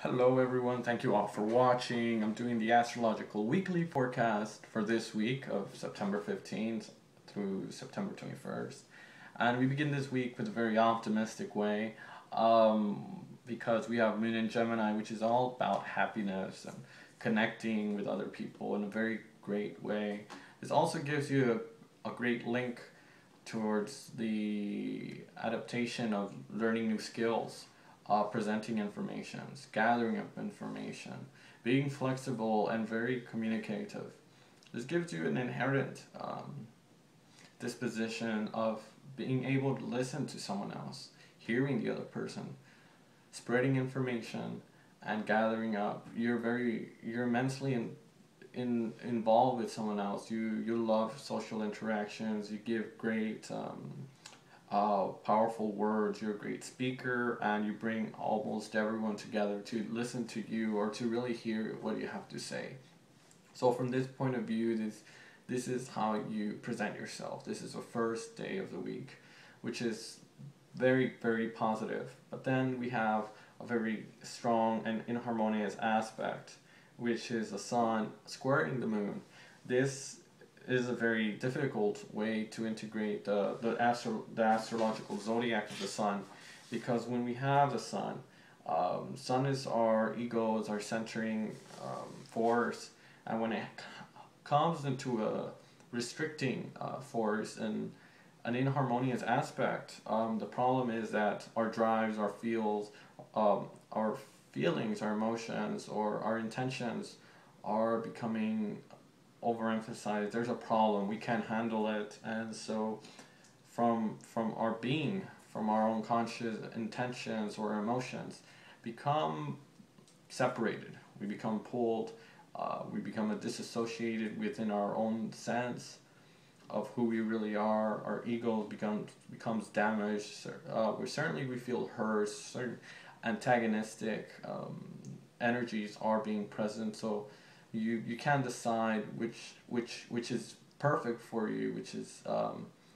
Hello everyone, thank you all for watching. I'm doing the astrological weekly forecast for this week of September 15th through September 21st. And we begin this week with a very optimistic way because we have Moon in Gemini, which is all about happiness and connecting with other people in a very great way. This also gives you a great link towards the adaptation of learning new skills, presenting information, gathering up information, being flexible and very communicative. This gives you an inherent disposition of being able to listen to someone else, hearing the other person, spreading information, and gathering up. You're immensely involved with someone else. You love social interactions. You give great powerful words. You're a great speaker, and you bring almost everyone together to listen to you or to really hear what you have to say. So from this point of view, this is how you present yourself. This is the first day of the week, which is very positive. But then we have a very strong and inharmonious aspect, which is the sun squaring the moon. This is a very difficult way to integrate the astrological zodiac of the sun, because when we have the sun, sun is our egos, our centering force, and when it comes into a restricting force and an inharmonious aspect, the problem is that our drives, our our feelings, our emotions, or our intentions are becoming overemphasized. There's a problem. We can't handle it, and so from our being, from our own conscious intentions or emotions, become separated. We become pulled. We become disassociated within our own sense of who we really are. Our ego becomes damaged. We feel hurt. Certain antagonistic energies are being present. So you can't decide which is perfect for you, which is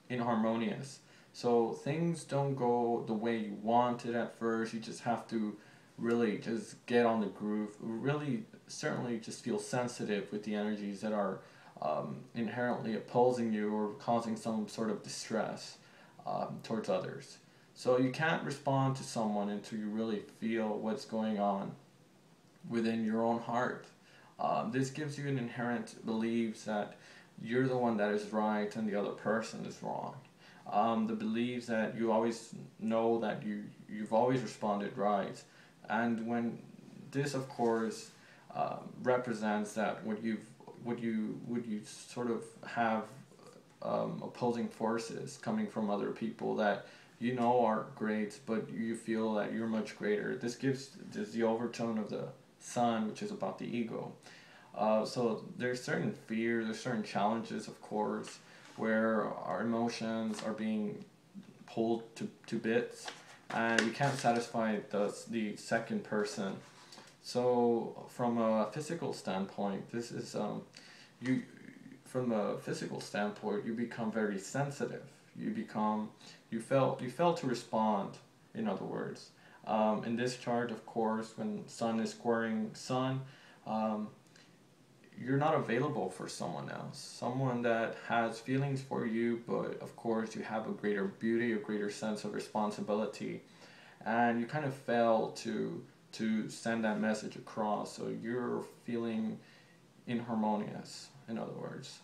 inharmonious. So things don't go the way you want it at first. You just have to really just get on the groove. Really, certainly just feel sensitive with the energies that are inherently opposing you or causing some sort of distress towards others. So you can't respond to someone until you really feel what's going on within your own heart. This gives you an inherent belief that you're the one that is right and the other person is wrong. The belief that you always know that you've always responded right, and when this, of course, represents that what you sort of have opposing forces coming from other people that you know are great, but you feel that you're much greater. This gives the overtone of the sun, which is about the ego. So there's certain fears, there's certain challenges, of course, where our emotions are being pulled to bits, and we can't satisfy the second person. So from a physical standpoint, this is you. From a physical standpoint, you become very sensitive. You fail to respond. In other words, in this chart, of course, when sun is squaring sun, you're not available for someone else, someone that has feelings for you, but of course you have a greater beauty, a greater sense of responsibility, and you kind of fail to send that message across. So you're feeling inharmonious, in other words.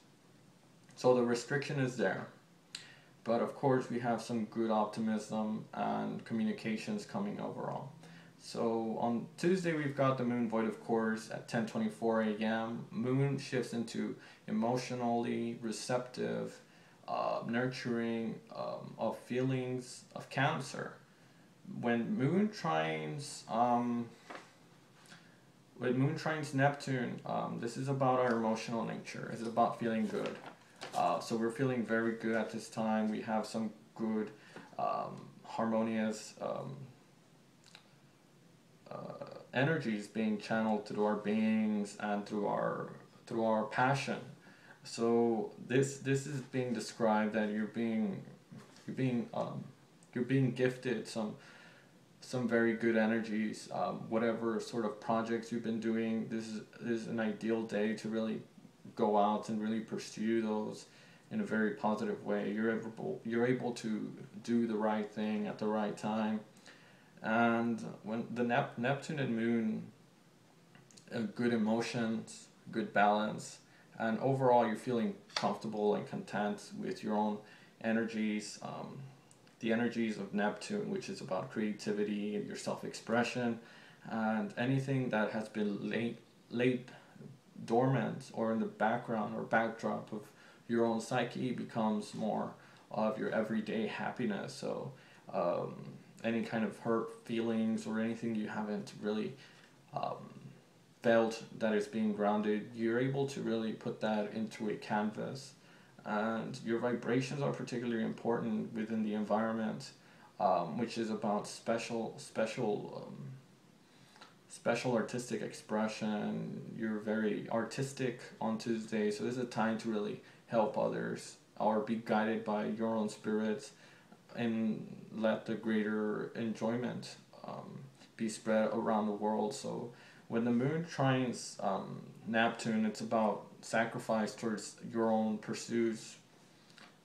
So the restriction is there. But of course we have some good optimism and communications coming overall. So on Tuesday we've got the moon void, of course, at 10:24 a.m. Moon shifts into emotionally receptive, nurturing of feelings of Cancer. When moon trines Neptune, this is about our emotional nature. It's about feeling good. So we're feeling very good at this time. We have some good harmonious energies being channeled through our beings and through our passion. So this is being described that you're being gifted some very good energies. Whatever sort of projects you've been doing, this is an ideal day to really go out and really pursue those in a very positive way. You're able to do the right thing at the right time. And when the Neptune and Moon, good emotions, good balance, and overall you're feeling comfortable and content with your own energies. The energies of Neptune, which is about creativity and your self-expression, and anything that has been late dormant or in the background or backdrop of your own psyche becomes more of your everyday happiness. So any kind of hurt feelings or anything you haven't really felt that is being grounded, you're able to really put that into a canvas. And your vibrations are particularly important within the environment, which is about special artistic expression. You're very artistic on Tuesday, so this is a time to really help others or be guided by your own spirits and let the greater enjoyment be spread around the world. So when the moon trines Neptune, it's about sacrifice towards your own pursuits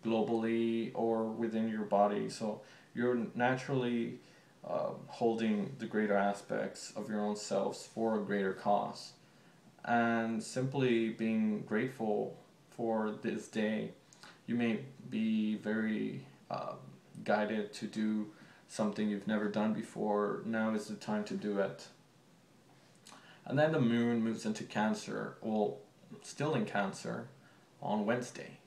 globally or within your body. So you're naturally holding the greater aspects of your own selves for a greater cause. And simply being grateful for this day, you may be very guided to do something you've never done before. Now is the time to do it. And then the moon moves into Cancer, well, still in Cancer, on Wednesday.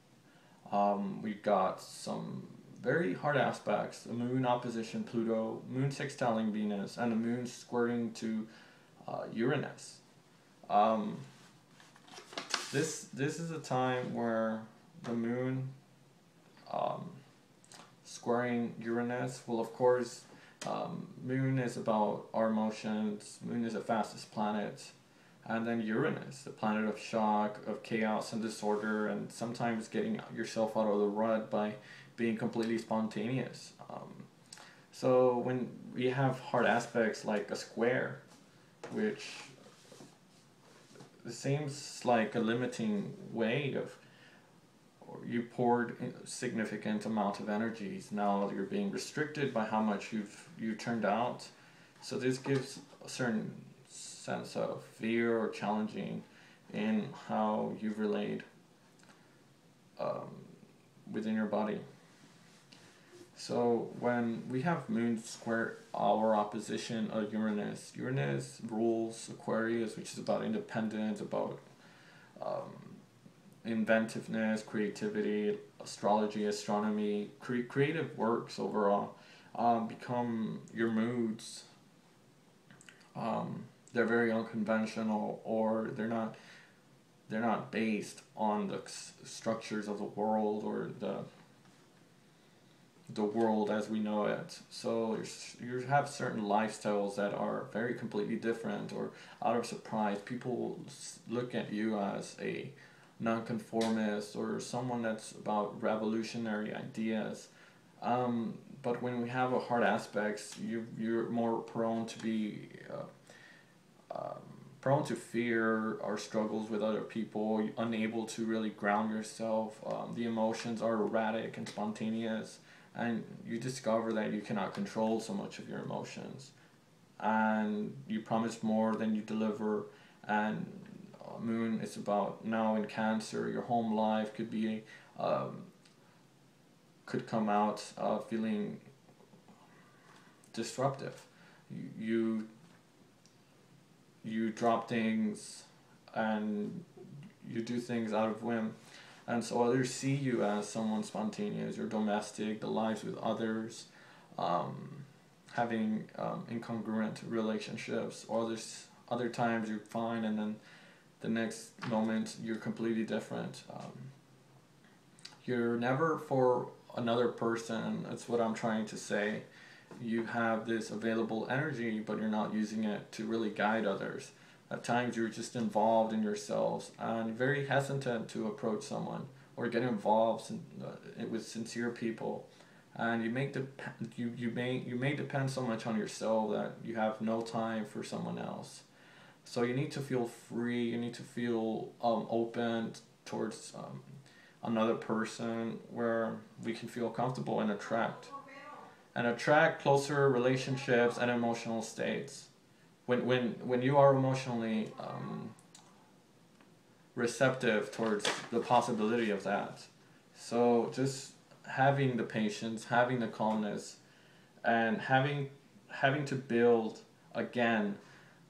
We've got some very hard aspects: the moon opposition Pluto, moon sextiling Venus, and the moon squaring to Uranus. This is a time where the moon squaring Uranus will, of course, moon is about our emotions. Moon is the fastest planet. And then Uranus, the planet of shock, of chaos and disorder, and sometimes getting yourself out of the rut by being completely spontaneous. So when we have hard aspects like a square, which seems like a limiting way of, or you poured a significant amount of energies, now you're being restricted by how much you turned out. So this gives a certain sense of fear or challenging in how you've relayed within your body. So when we have moon square our opposition of Uranus, Uranus rules Aquarius, which is about independence, about inventiveness, creativity, astrology, astronomy, creative works overall, become your moods. They're very unconventional, or they're not based on the structures of the world or the world as we know it. So you have certain lifestyles that are very completely different or out of surprise. People look at you as a nonconformist or someone that's about revolutionary ideas. But when we have a hard aspects, you're more prone to be prone to fear or struggles with other people, unable to really ground yourself. The emotions are erratic and spontaneous, and you discover that you cannot control so much of your emotions, and you promise more than you deliver. And moon is about, now in Cancer, your home life could be could come out feeling disruptive. You drop things and you do things out of whim, and so others see you as someone spontaneous. You're domestic, the lives with others, having incongruent relationships, or other times you're fine and then the next moment you're completely different. You're never for another person. That's what I'm trying to say. You have this available energy, but you're not using it to really guide others. At times you're just involved in yourselves and very hesitant to approach someone or get involved with sincere people. and you may depend so much on yourself that you have no time for someone else. So you need to feel free. You need to feel open towards another person where we can feel comfortable and attract closer relationships and emotional states. When you are emotionally receptive towards the possibility of that. So just having the patience, having the calmness, and having to build again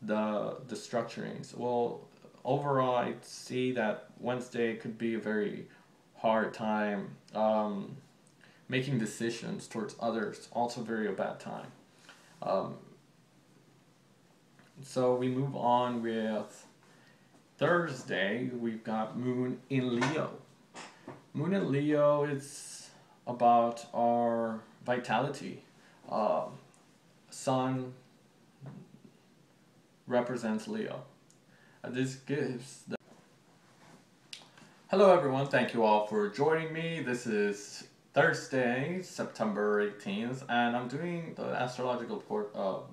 the structurings. Well, overall, I see that Wednesday could be a very hard time. Making decisions towards others, also very a bad time. Um, so we move on with Thursday. We've got Moon in Leo. Moon in Leo is about our vitality. Sun represents Leo. This gives the... Hello everyone, thank you all for joining me. This is Thursday, September 18th, and I'm doing the astrological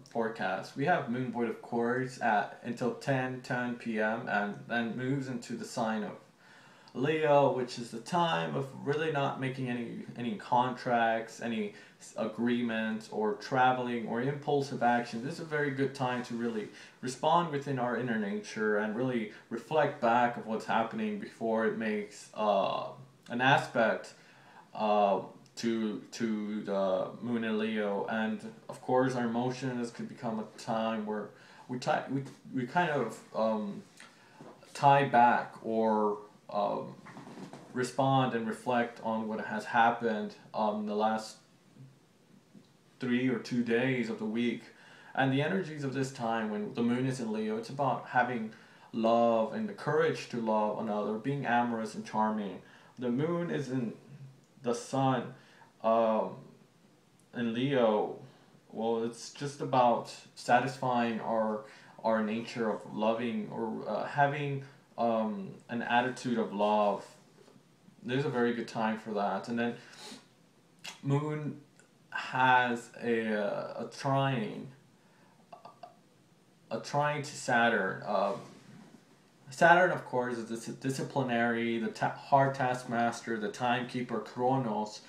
forecast. We have moon void, of course, at until 10 p.m. and then moves into the sign of Leo, which is the time of really not making any contracts, any agreements, or traveling or impulsive action. This is a very good time to really respond within our inner nature and really reflect back of what's happening before it makes an aspect to the moon in Leo. And of course our emotions could become a time where we kind of tie back or respond and reflect on what has happened the last 3 or 2 days of the week. And the energies of this time when the moon is in Leo, it's about having love and the courage to love another, being amorous and charming. The moon is in the sun in Leo. Well, it's just about satisfying our nature of loving or having an attitude of love. There's a very good time for that. And then moon has a trine to Saturn. Saturn, of course, is the disciplinary, the hard taskmaster, the timekeeper, Kronos.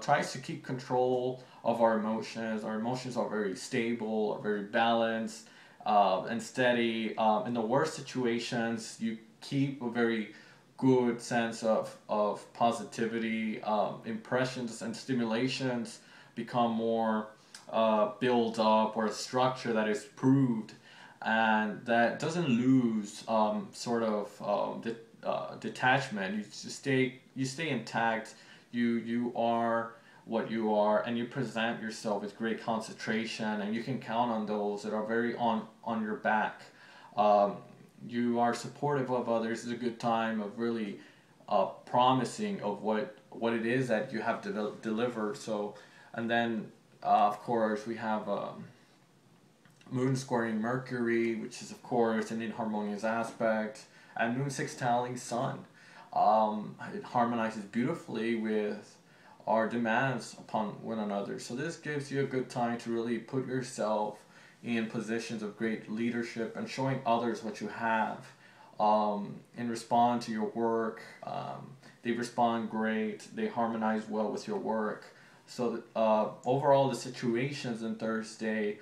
Tries to keep control of our emotions. Our emotions are very stable, are very balanced, and steady. In the worst situations, you keep a very good sense of positivity. Impressions and stimulations become more built up, or a structure that is proved and that doesn't lose detachment. You stay intact. You are what you are, and you present yourself with great concentration, and you can count on those that are very on your back. You are supportive of others. It's a good time of really promising of what it is that you have delivered. So, and then of course we have moon squaring Mercury, which is of course an inharmonious aspect, and moon sextiling Sun. It harmonizes beautifully with our demands upon one another. So this gives you a good time to really put yourself in positions of great leadership and showing others what you have, and respond to your work. They respond great. They harmonize well with your work. So that, overall, the situations in Thursday,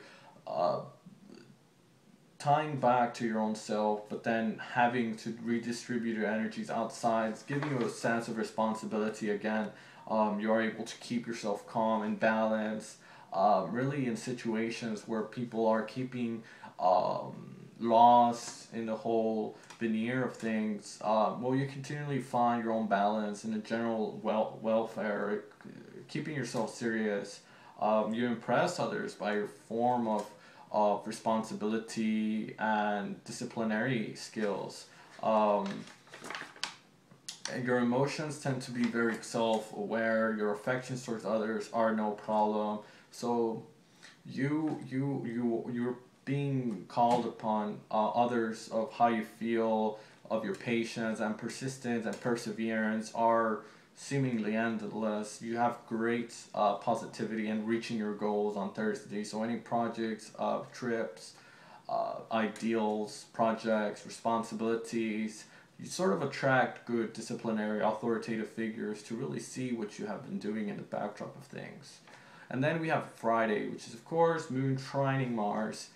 tying back to your own self, but then having to redistribute your energies outside, it's giving you a sense of responsibility again. You are able to keep yourself calm and balanced. Really in situations where people are keeping lost in the whole veneer of things, well, you continually find your own balance in the general welfare, keeping yourself serious. You impress others by your form of responsibility and disciplinary skills. And your emotions tend to be very self-aware. Your affections towards others are no problem. So you're being called upon others of how you feel, of your patience and persistence and perseverance are seemingly endless. You have great positivity in reaching your goals on Thursday. So any projects, trips, ideals, projects, responsibilities, you sort of attract good disciplinary authoritative figures to really see what you have been doing in the backdrop of things. And then we have Friday, which is of course Moon trining Mars.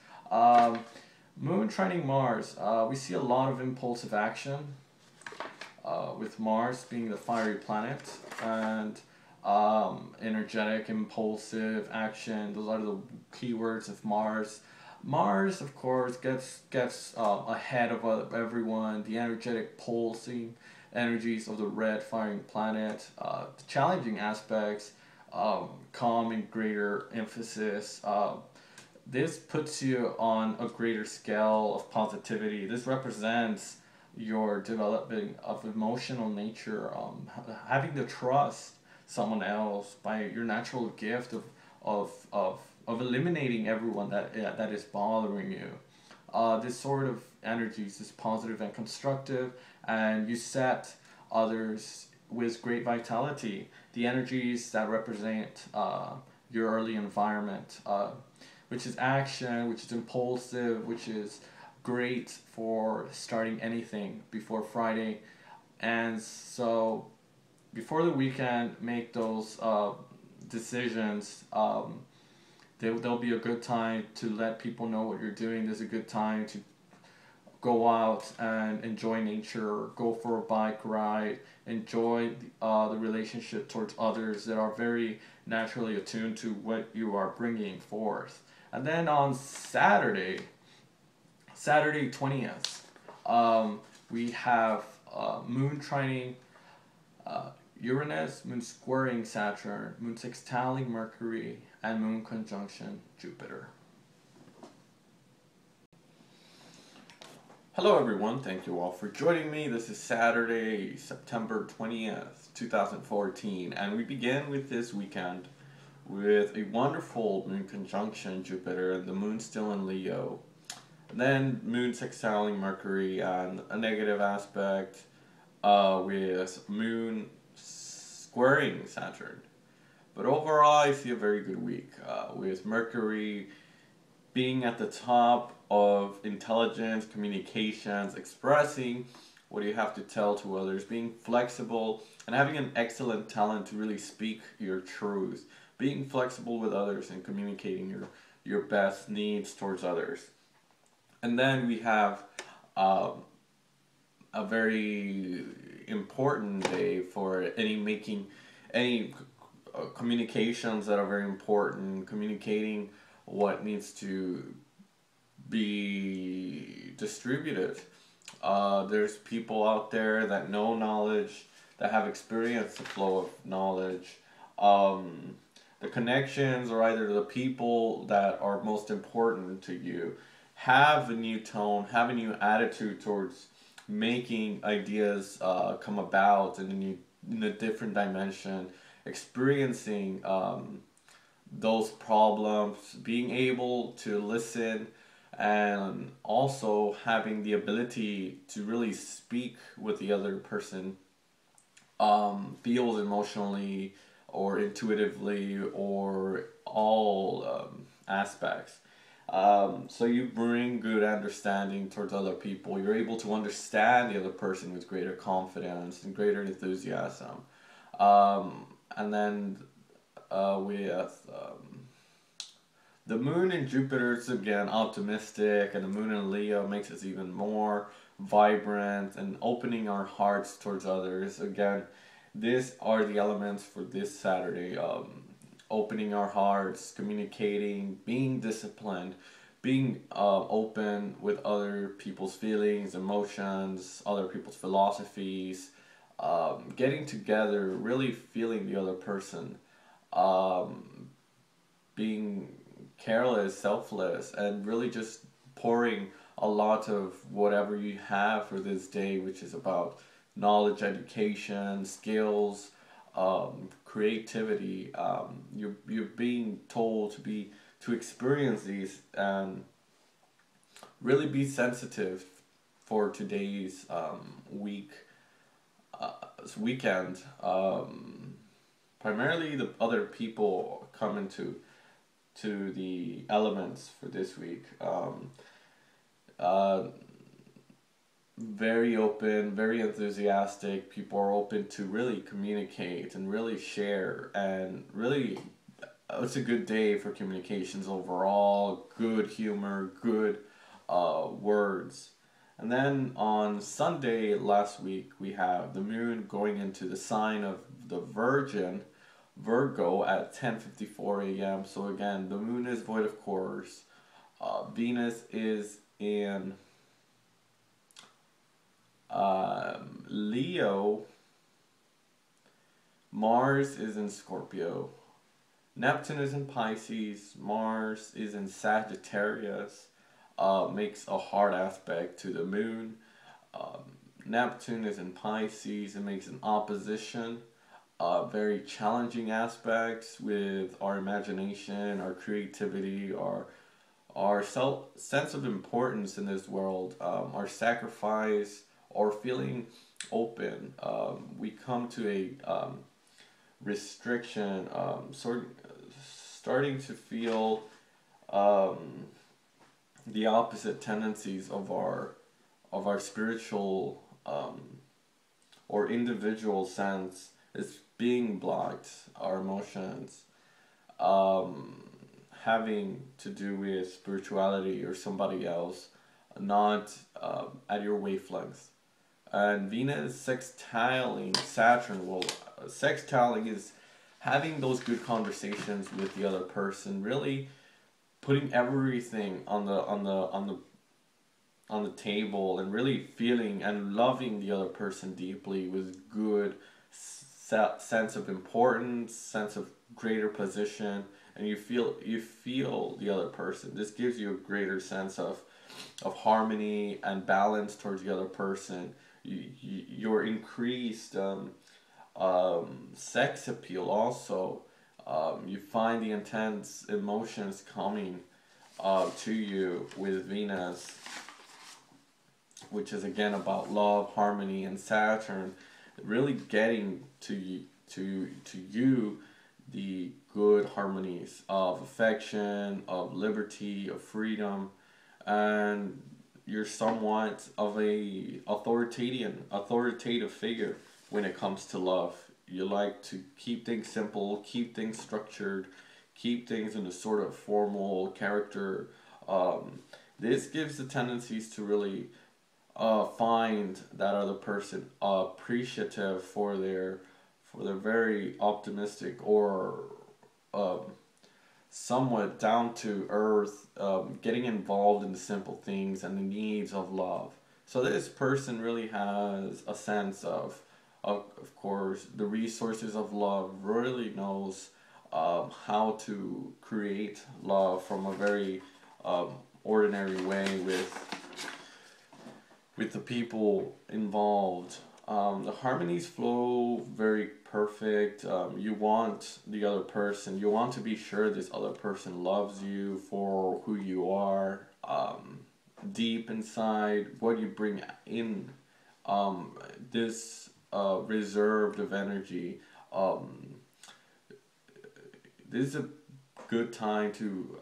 Moon trining Mars, we see a lot of impulsive action, with Mars being the fiery planet, and energetic, impulsive action. Those are the keywords of Mars. Mars, of course, gets ahead of everyone. The energetic, pulsing energies of the red firing planet, the challenging aspects, calm and greater emphasis. This puts you on a greater scale of positivity. This represents your developing of emotional nature, having to trust someone else by your natural gift of eliminating everyone that is bothering you. This sort of energies is positive and constructive, and you set others with great vitality. The energies that represent your early environment, which is action, which is impulsive, which is great for starting anything before Friday. And so before the weekend, make those decisions. There'll be a good time to let people know what you're doing. There's a good time to go out and enjoy nature, go for a bike ride, enjoy the relationship towards others that are very naturally attuned to what you are bringing forth. And then on Saturday 20th, we have Moon trining Uranus, Moon squaring Saturn, Moon sextiling Mercury, and Moon conjunction Jupiter. Hello everyone, thank you all for joining me. This is Saturday, September 20th, 2014, and we begin with this weekend with a wonderful Moon conjunction Jupiter, and the Moon still in Leo. And then Moon sextiling Mercury, and a negative aspect with Moon squaring Saturn. But overall, I see a very good week, with Mercury being at the top of intelligence, communications, expressing what you have to tell to others, being flexible, and having an excellent talent to really speak your truth, being flexible with others and communicating your best needs towards others. And then we have a very important day for any communications that are very important, communicating what needs to be distributed. There's people out there that know knowledge, that have experienced the flow of knowledge. The connections, or either the people that are most important to you, have a new tone, have a new attitude towards making ideas come about in a different dimension, experiencing those problems, being able to listen, and also having the ability to really speak with the other person, feels emotionally or intuitively or all aspects. So you bring good understanding towards other people. You're able to understand the other person with greater confidence and greater enthusiasm. And then with the Moon in Jupiter, it's again optimistic, and the Moon in Leo makes us even more vibrant and opening our hearts towards others. Again, these are the elements for this Saturday. Opening our hearts, communicating, being disciplined, being open with other people's feelings, emotions, other people's philosophies, getting together, really feeling the other person, being careless, selfless, and really just pouring a lot of whatever you have for this day, which is about knowledge, education, skills, creativity. You're being told to experience these and really be sensitive for today's week. this weekend, primarily the other people come into the elements for this week. Uh, Very open, very enthusiastic. People are open to really communicate and really share, and really, it's a good day for communications overall. Good humor, good words. And then on Sunday last week, we have the moon going into the sign of the Virgo at 10:54 a.m. So again, the moon is void of course. Venus is in Leo. Mars is in Scorpio. Neptune is in Pisces. Mars is in Sagittarius. Makes a hard aspect to the moon. Neptune is in Pisces. It makes an opposition. Very challenging aspects with our imagination, our creativity, our sense of importance in this world, our sacrifice, or feeling open. We come to a restriction, starting to feel the opposite tendencies of our spiritual or individual sense is being blocked. Our emotions having to do with spirituality or somebody else, not at your wavelength. And Venus sextiling Saturn. Well, sextiling is having those good conversations with the other person, really putting everything on the table, and really feeling and loving the other person deeply with good sense of importance, sense of greater position, and you feel the other person. This gives you a greater sense of harmony and balance towards the other person. Your increased sex appeal also. You find the intense emotions coming to you with Venus, which is again about love, harmony, and Saturn really getting to you the good harmonies of affection, of liberty, of freedom, and you're somewhat of a authoritative figure when it comes to love. You like to keep things simple, keep things structured, keep things in a sort of formal character. This gives the tendencies to really find that other person appreciative for their very optimistic or somewhat down to earth, getting involved in the simple things and the needs of love. So this person really has a sense of course, the resources of love, really knows how to create love from a very ordinary way with the people involved. The harmonies flow very perfect. You want the other person, you want to be sure this other person loves you for who you are, deep inside, what you bring in, this reserved of energy. This is a good time to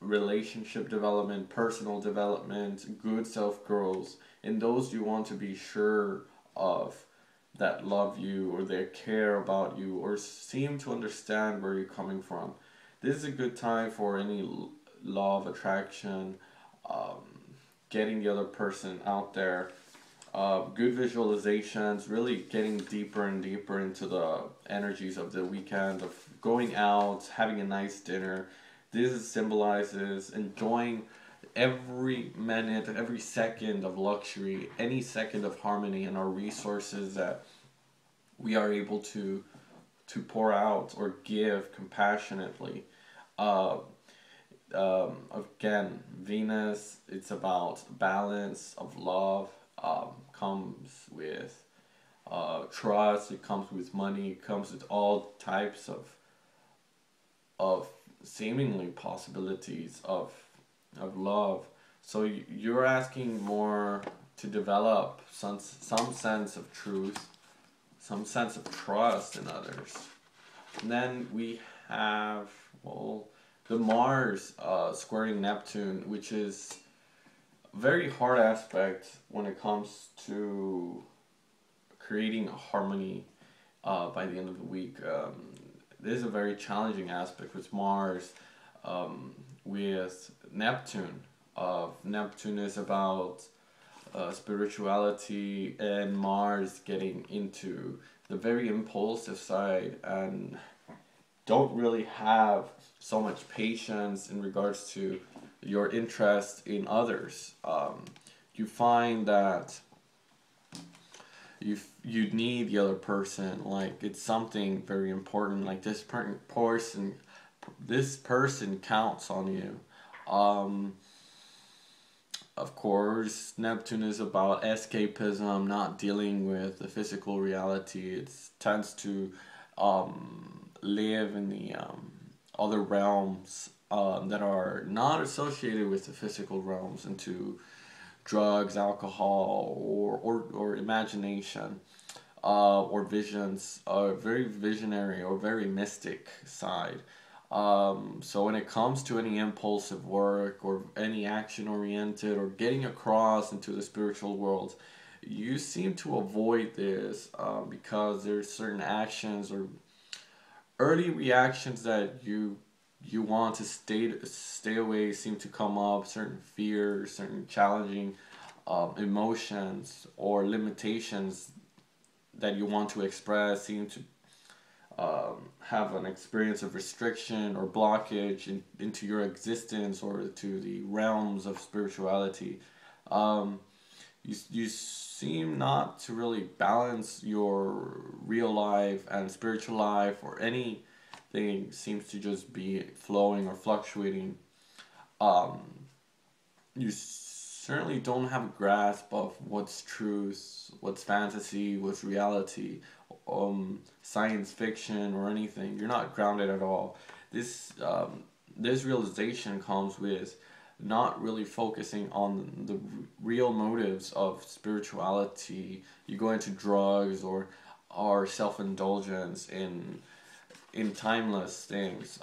relationship development, personal development, good self-growth. In those you want to be sure of that love you, or they care about you, or seem to understand where you're coming from. This is a good time for any law of attraction, getting the other person out there. Good visualizations, really getting deeper and deeper into the energies of the weekend, of going out, having a nice dinner. This symbolizes enjoying every minute, every second of luxury, any second of harmony, and our resources that we are able to pour out or give compassionately. Again, Venus, it's about balance of love, comes with trust, it comes with money, it comes with all types of seemingly possibilities of love. So you're asking more to develop some sense of truth, some sense of trust in others. And then we have, well, the Mars squaring Neptune, which is a very hard aspect when it comes to creating a harmony by the end of the week. This is a very challenging aspect with Mars, with Neptune. Neptune is about spirituality, and Mars getting into the very impulsive side and don't really have so much patience in regards to your interest in others. You find that you need the other person, like it's something very important, like this person counts on you. Of course, Neptune is about escapism, not dealing with the physical reality. It tends to live in the other realms that are not associated with the physical realms, into drugs, alcohol, or imagination, or visions, very visionary or very mystic side. So when it comes to any impulsive work or any action oriented or getting across into the spiritual world, you seem to avoid this because there's certain actions or early reactions that you want to stay away seem to come up. Certain fears, certain challenging emotions or limitations that you want to express seem to have an experience of restriction or blockage into your existence or to the realms of spirituality. You seem not to really balance your real life and spiritual life, or anything seems to just be flowing or fluctuating. You certainly don't have a grasp of what's truth, what's fantasy, what's reality, science fiction or anything. You're not grounded at all. This realization comes with not really focusing on the real motives of spirituality. You go into drugs or self-indulgence in timeless things.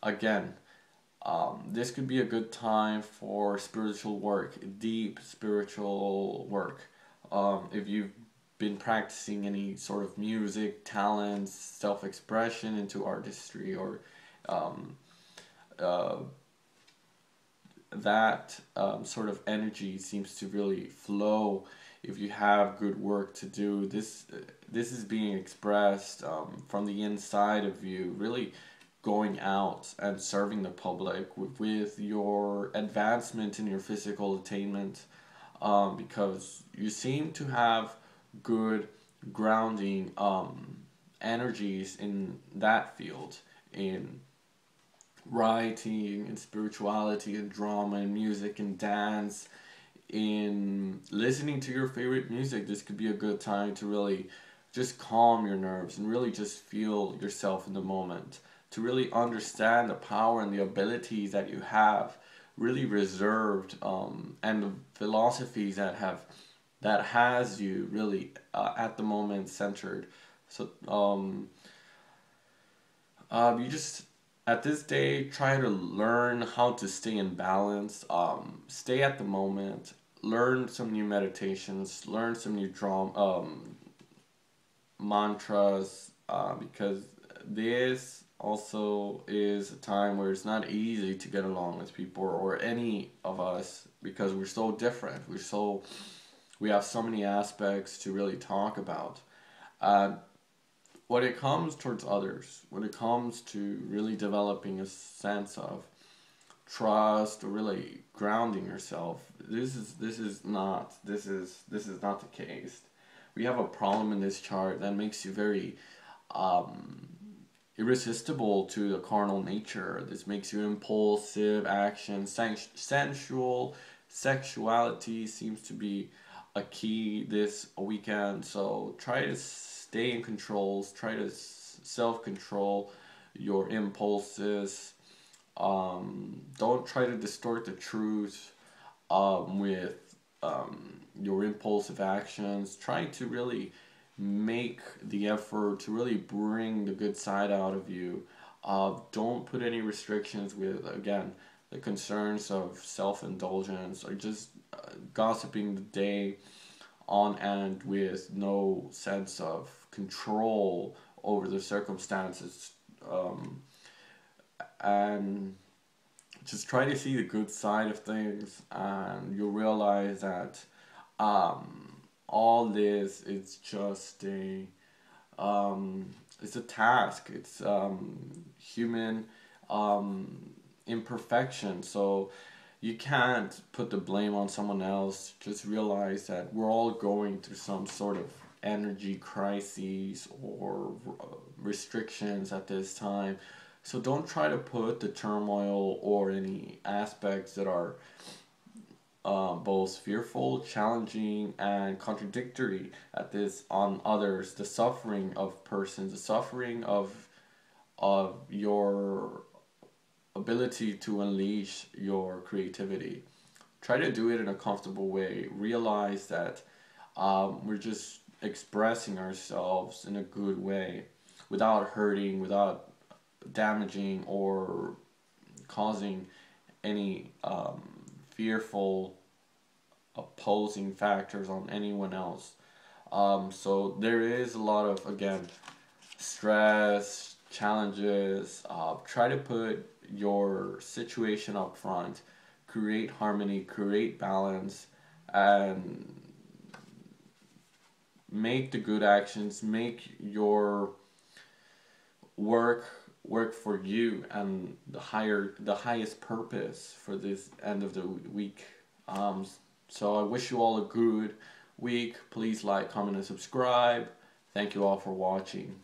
Again, this could be a good time for spiritual work, deep spiritual work. If you've been practicing any sort of music, talents, self-expression into artistry, or that sort of energy seems to really flow. If you have good work to do, this is being expressed from the inside of you, really going out and serving the public with your advancement in your physical attainment, because you seem to have good grounding energies in that field, in writing and spirituality and drama and music and dance, in listening to your favorite music. This could be a good time to really just calm your nerves and really just feel yourself in the moment, to really understand the power and the abilities that you have really reserved, and the philosophies that has you really at the moment centered. So you just at this day try to learn how to stay in balance, stay at the moment, learn some new meditations, learn some new mantras, because this also is a time where it's not easy to get along with people or any of us, because we're so different. We have so many aspects to really talk about. When it comes towards others, when it comes to really developing a sense of trust or really grounding yourself, this is not the case. We have a problem in this chart that makes you very irresistible to the carnal nature. This makes you impulsive, action, sensual, sexuality seems to be a key this weekend. So try to stay in control, try to self-control your impulses. Don't try to distort the truth with your impulsive actions. Try to really make the effort to really bring the good side out of you. Don't put any restrictions with, again, the concerns of self-indulgence or just gossiping the day on end with no sense of control over the circumstances. And just try to see the good side of things, and you'll realize that all this is just it's a task. It's human imperfection. So you can't put the blame on someone else. Just realize that we're all going through some sort of energy crises or restrictions at this time. So don't try to put the turmoil or any aspects that are both fearful, challenging, and contradictory at this on others. The suffering of persons, the suffering of your ability to unleash your creativity. Try to do it in a comfortable way. Realize that we're just expressing ourselves in a good way without hurting, without damaging or causing any fearful opposing factors on anyone else. So there is a lot of, again, stress, challenges. Try to put your situation up front, create harmony, create balance, and make the good actions, make your work for you and the highest purpose for this end of the week. So I wish you all a good week. Please like, comment, and subscribe. Thank you all for watching.